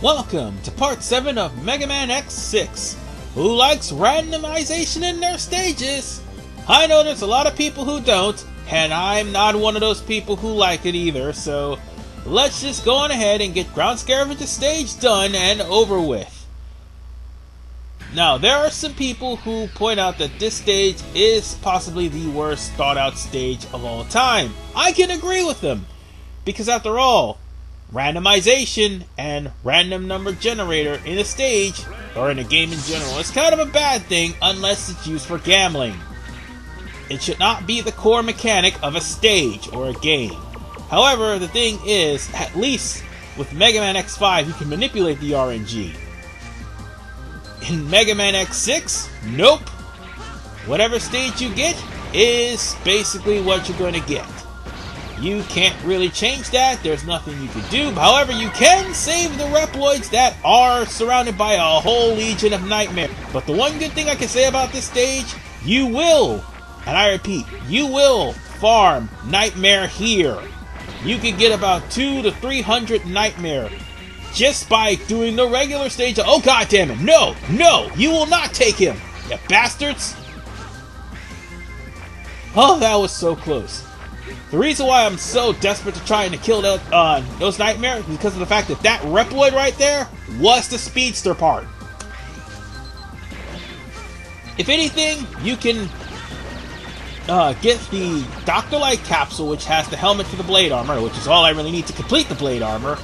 Welcome to part 7 of Mega Man X6. Who likes randomization in their stages? I know there's a lot of people who don't, and I'm not one of those people who like it either, so let's just go on ahead and get Ground Scaravich's stage done and over with. Now, there are some people who point out that this stage is possibly the worst thought out stage of all time. I can agree with them, because after all, randomization and random number generator in a stage, or in a game in general, is kind of a bad thing unless it's used for gambling. It should not be the core mechanic of a stage or a game. However, the thing is, at least with Mega Man X5 you can manipulate the RNG. In Mega Man X6, nope. Whatever stage you get is basically what you're going to get. You can't really change that, there's nothing you can do. However, you can save the Reploids that are surrounded by a whole legion of Nightmare. But the one good thing I can say about this stage, you will, and I repeat, you will farm Nightmare here. You can get about 200 to 300 Nightmare just by doing the regular stage. Oh god damn it, no, no, you will not take him, you bastards. Oh, that was so close. The reason why I'm so desperate to try and kill those Nightmares is because of the fact that that Reploid right there was the speedster part. If anything, you can get the Dr. Light capsule, which has the helmet for the blade armor, which is all I really need to complete the blade armor,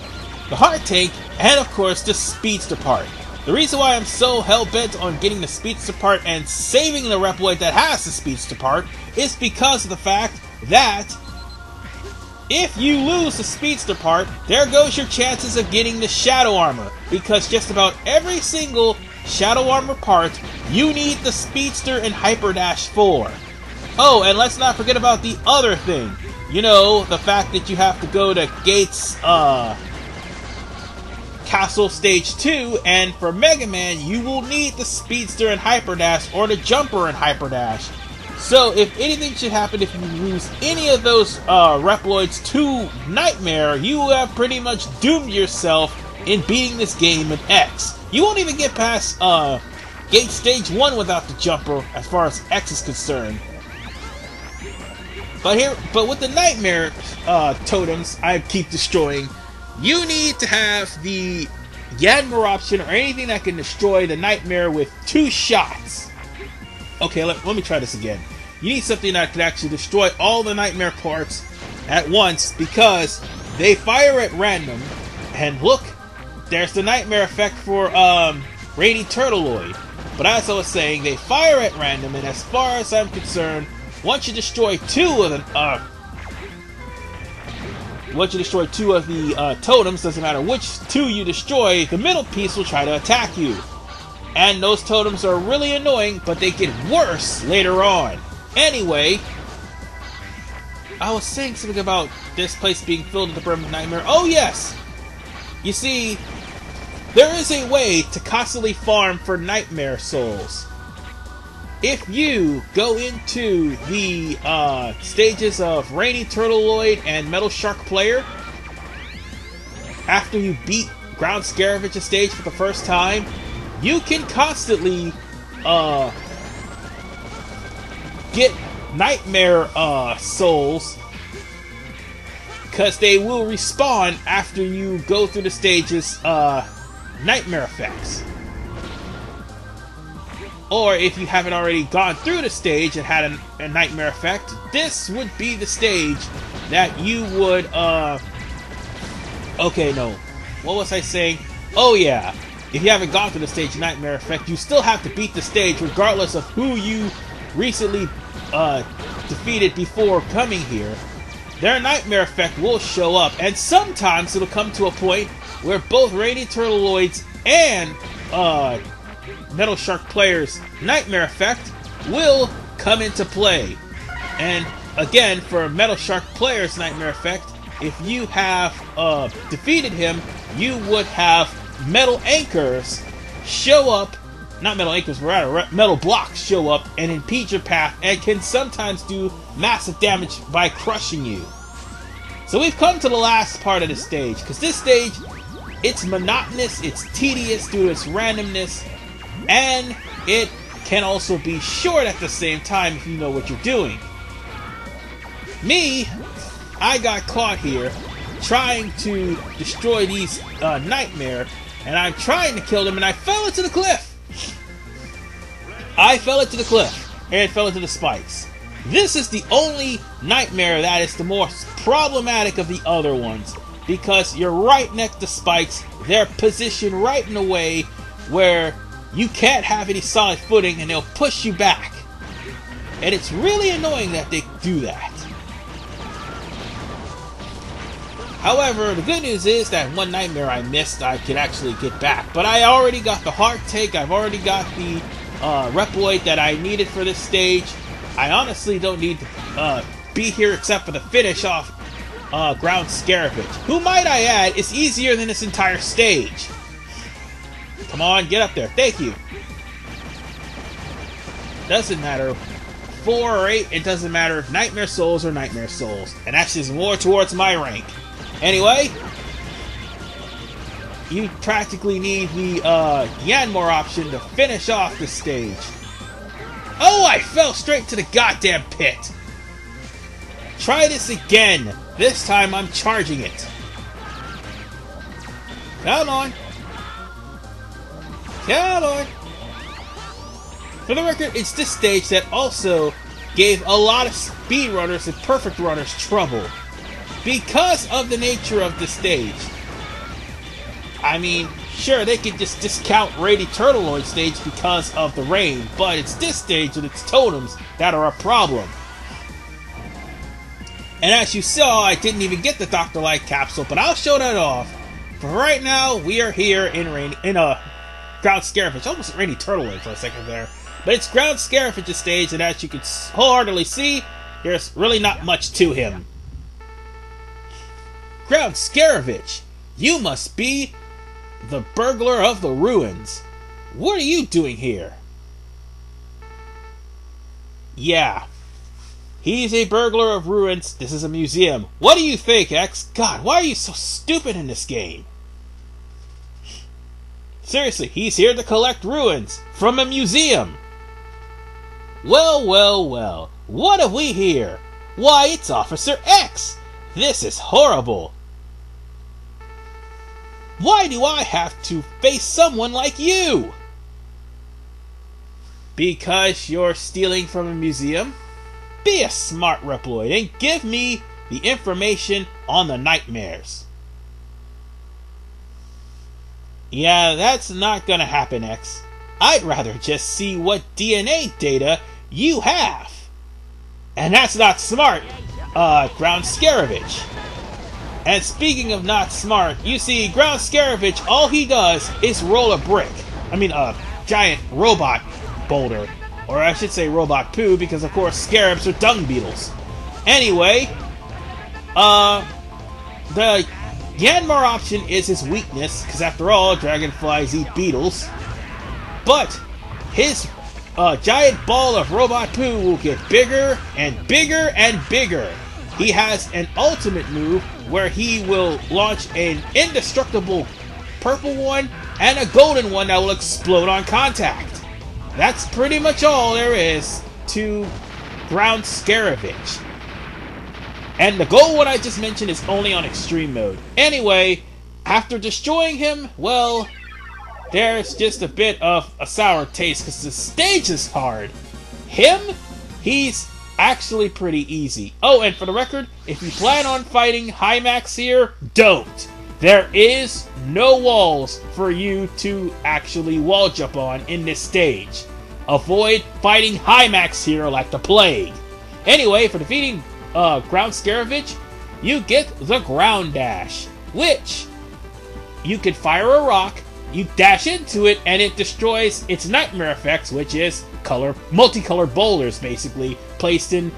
the heart tank, and of course the speedster part. The reason why I'm so hell-bent on getting the speedster part and saving the Reploid that has the speedster part is because of the fact that if you lose the speedster part, there goes your chances of getting the shadow armor, because just about every single shadow armor part you need the speedster and hyperdash for. Oh, and let's not forget about the other thing. You know, the fact that you have to go to Gates Castle Stage 2, and for Mega Man you will need the speedster and hyperdash, or the jumper and hyperdash. So if anything should happen, if you lose any of those Reploids to Nightmare, you have pretty much doomed yourself in beating this game in X. You won't even get past Gate Stage 1 without the jumper, as far as X is concerned. But with the Nightmare totems I keep destroying, you need to have the Yanmar option, or anything that can destroy the Nightmare with 2 shots. Okay, let me try this again. You need something that can actually destroy all the Nightmare parts at once, because they fire at random. And look, there's the Nightmare effect for Rainy Turtleoid. But as I was saying, they fire at random, and as far as I'm concerned, once you destroy 2 of the totems, doesn't matter which 2 you destroy, the middle piece will try to attack you. And those totems are really annoying, but they get worse later on. Anyway, I was saying something about this place being filled to the brim with Nightmare. Oh yes! You see, there is a way to constantly farm for Nightmare souls. If you go into the stages of Rainy Turtleoid and Metal Shark Player, after you beat Ground Scaravich's stage for the first time, you can constantly get Nightmare souls, because they will respawn after you go through the stage's Nightmare effects. Or if you haven't already gone through the stage and had a Nightmare effect, this would be the stage that you would okay, no. What was I saying? Oh yeah. If you haven't gone through the stage Nightmare effect, you still have to beat the stage regardless of who you recently defeated before coming here. Their Nightmare effect will show up, and sometimes it'll come to a point where both Rainy Turtleoids and Metal Shark Player's Nightmare effect will come into play. And again, for Metal Shark Player's Nightmare effect, if you have defeated him, you would have metal anchors show up, not metal anchors, but rather metal blocks show up and impede your path, and can sometimes do massive damage by crushing you. So we've come to the last part of the stage, because this stage It's monotonous, it's tedious due to its randomness, and it can also be short at the same time if you know what you're doing. Me, I got caught here trying to destroy these Nightmare, and I'm trying to kill them, and I fell into the cliff! I fell into the cliff, and fell into the spikes. This is the only Nightmare that is the most problematic of the other ones, because you're right next to spikes, they're positioned right in a way where you can't have any solid footing, and they'll push you back. And it's really annoying that they do that. However, the good news is that one Nightmare I missed, I could actually get back. But I already got the Heart Take, I've already got the Reploid that I needed for this stage. I honestly don't need to be here except for the finish off Ground Scaravich, who, might I add, is easier than this entire stage. Come on, get up there. Thank you. Doesn't matter. 4 or 8, it doesn't matter. Nightmare Souls or Nightmare Souls. And that's just more towards my rank. Anyway, you practically need the Yanmar option to finish off the stage. Oh, I fell straight to the goddamn pit. Try this again. This time I'm charging it. Come on. Come on. For the record, it's this stage that also gave a lot of speedrunners and perfect runners trouble. Because of the nature of the stage. I mean, sure, they could just discount Rady Turtleoid stage because of the rain, but it's this stage with its totems that are a problem. And as you saw, I didn't even get the Dr. Light capsule, but I'll show that off. For right now, we are here in Ground Scaravich. Almost Rady Turtleoid for a second there. But it's Ground Scaravich's stage, and as you can wholeheartedly see, there's really not much to him. Ground Scaravich, you must be the burglar of the ruins. What are you doing here? Yeah. He's a burglar of ruins. This is a museum. What do you think, X? God, why are you so stupid in this game? Seriously, he's here to collect ruins from a museum. Well, well, well. What have we here? Why, it's Officer X. This is horrible. Why do I have to face someone like you? Because you're stealing from a museum? Be a smart Reploid and give me the information on the nightmares. Yeah, that's not gonna happen, X. I'd rather just see what DNA data you have. And that's not smart, Ground Scaravich. And speaking of not smart, you see, Ground Scaravich, all he does is roll a brick. I mean, a giant robot boulder. Or I should say robot poo, because of course scarabs are dung beetles. Anyway, the Yanmar option is his weakness, because after all, dragonflies eat beetles. But his giant ball of robot poo will get bigger and bigger and bigger. He has an ultimate move where he will launch an indestructible purple one and a golden one that will explode on contact. That's pretty much all there is to Ground Scaravich. And the gold one I just mentioned is only on extreme mode. Anyway, after destroying him, well, there's just a bit of a sour taste because the stage is hard. Him, he's actually pretty easy. Oh, and for the record, if you plan on fighting Hymax here, don't. There is no walls for you to actually wall jump on in this stage. Avoid fighting Hymax here like the plague. Anyway, for defeating Ground Scaravich, you get the Ground Dash, which you can fire a rock, you dash into it, and it destroys its nightmare effects, which is multicolored boulders, basically, placed in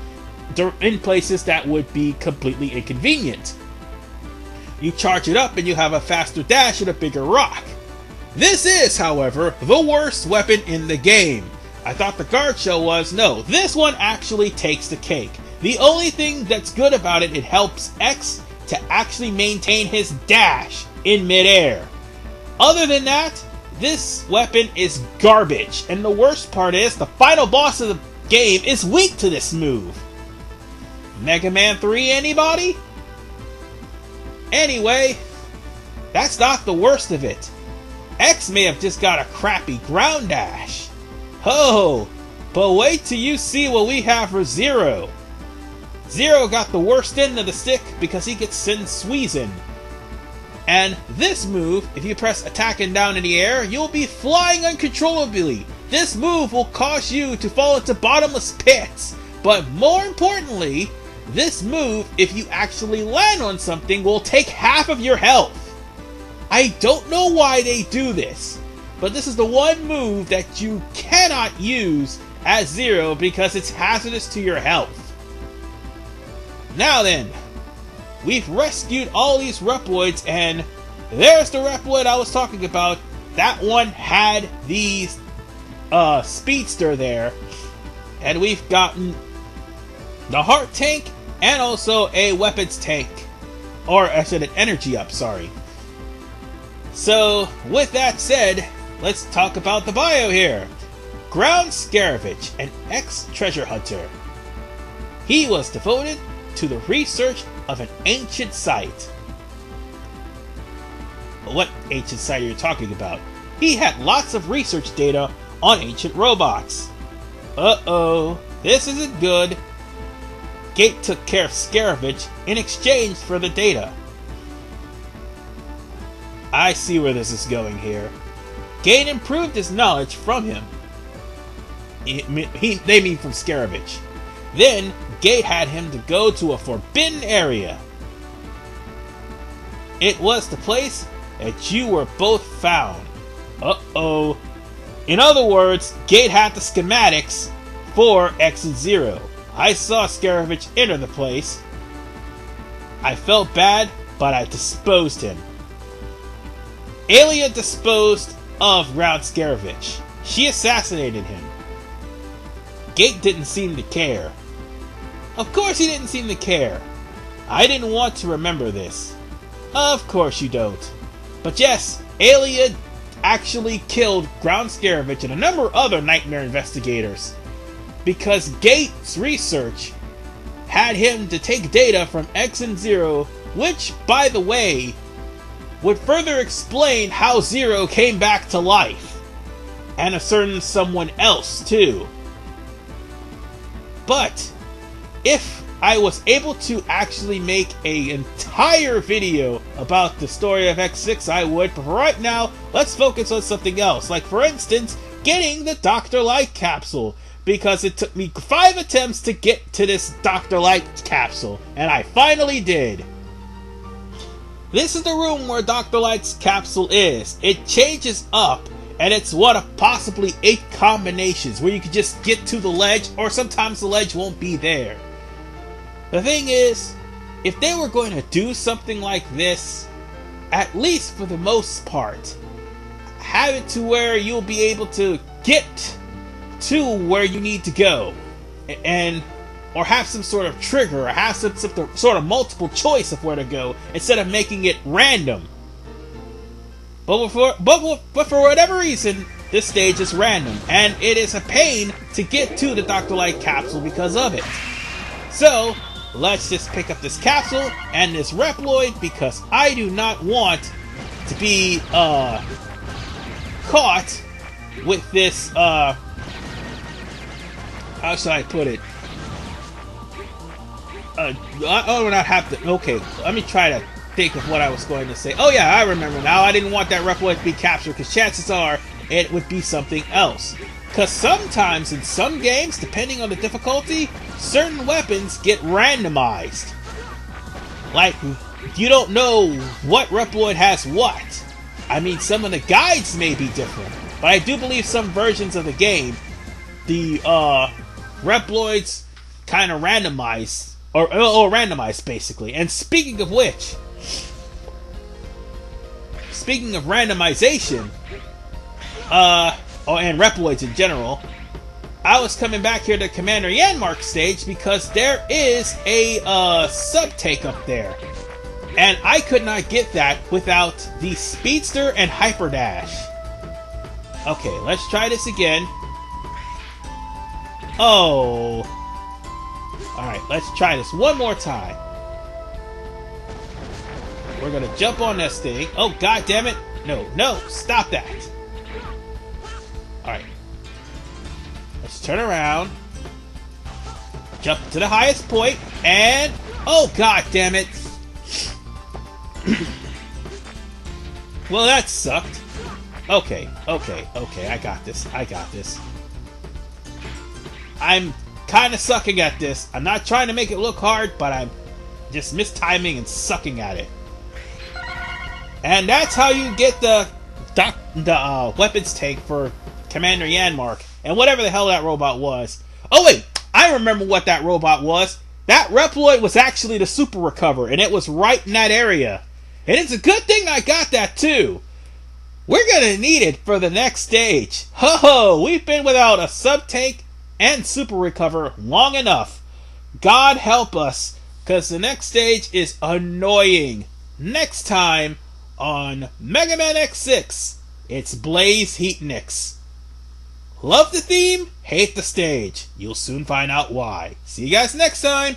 places that would be completely inconvenient. You charge it up and you have a faster dash and a bigger rock. This is, however, the worst weapon in the game. I thought the guard shell was. No, this one actually takes the cake. The only thing that's good about it, it helps X to actually maintain his dash. in midair. Other than that, this weapon is garbage, and the worst part is the final boss of the game is weak to this move. Mega Man 3, anybody? Anyway, that's not the worst of it. X may have just got a crappy ground dash. Ho! But wait till you see what we have for Zero. Zero got the worst end of the stick because he gets sent Sweezin. And this move, if you press attack and down in the air, you'll be flying uncontrollably. This move will cause you to fall into bottomless pits. But more importantly, this move, if you actually land on something, will take half of your health. I don't know why they do this, but this is the one move that you cannot use as Zero because it's hazardous to your health. Now then, we've rescued all these Reploids, and there's the Reploid I was talking about. That one had the speedster there, and we've gotten the heart tank and also a weapons tank, or I said an energy up, sorry. So, with that said, let's talk about the bio here. Ground Scaravich, an ex-treasure hunter. He was devoted to the research of an ancient site. What ancient site are you talking about? He had lots of research data on ancient robots. Uh-oh, this isn't good. Gate took care of Scaravich in exchange for the data. I see where this is going here. Gate improved his knowledge from him. They mean from Scaravich. Then, Gate had him to go to a forbidden area. It was the place that you were both found. Uh-oh. In other words, Gate had the schematics for X and Zero. I saw Scaravich enter the place. I felt bad, but I disposed him. Alia disposed of Ground Scaravich. She assassinated him. Gate didn't seem to care. Of course he didn't seem to care. I didn't want to remember this. Of course you don't. But yes, Alia actually killed Ground Scaravich and a number of other Nightmare investigators. Because Gate's research had him to take data from X and Zero, which, by the way, would further explain how Zero came back to life. And a certain someone else, too. But, if I was able to actually make an entire video about the story of X6, I would. But for right now, let's focus on something else. Like, for instance, getting the Dr. Light capsule. Because it took me 5 attempts to get to this Dr. Light capsule. And I finally did. This is the room where Dr. Light's capsule is. It changes up, and it's one of possibly 8 combinations where you can just get to the ledge, or sometimes the ledge won't be there. The thing is, if they were going to do something like this, at least for the most part, have it to where you'll be able to get to where you need to go, and or have some sort of trigger, or have some sort of multiple choice of where to go, instead of making it random. But for whatever reason, this stage is random, and it is a pain to get to the Dr. Light capsule because of it. So, let's just pick up this capsule and this Reploid, because I do not want to be caught with this, how should I put it? I would not have to. Okay, let me try to think of what I was going to say. Oh yeah, I remember now. I didn't want that Reploid to be captured because chances are it would be something else. Because sometimes in some games, depending on the difficulty, certain weapons get randomized. Like, you don't know what Reploid has what. I mean, some of the guides may be different, but I do believe some versions of the game, the Reploids kind of randomized. Or randomized, basically. And speaking of which, speaking of randomization, and Reploids in general, I was coming back here to Commander Yanmark's stage because there is a sub-take up there. And I could not get that without the Speedster and Hyper Dash. Okay, let's try this again. Oh. Alright, let's try this one more time. We're gonna jump on this thing. Oh, god damn it. No, stop that. Alright. Let's turn around. Jump to the highest point, and... oh, god damn it. Well, that sucked. Okay, I got this. I'm kind of sucking at this. I'm not trying to make it look hard, but I'm just mistiming and sucking at it. And that's how you get the weapons tank for Commander Yanmark and whatever the hell that robot was. Oh wait, I remember what that robot was. That Reploid was actually the Super Recover, and it was right in that area. And it's a good thing I got that too. We're gonna need it for the next stage. Ho ho! We've been without a sub-tank and Super Recover long enough. God help us, because the next stage is annoying. Next time on Mega Man X6, it's Blaze Heatnix. Love the theme? Hate the stage. You'll soon find out why. See you guys next time!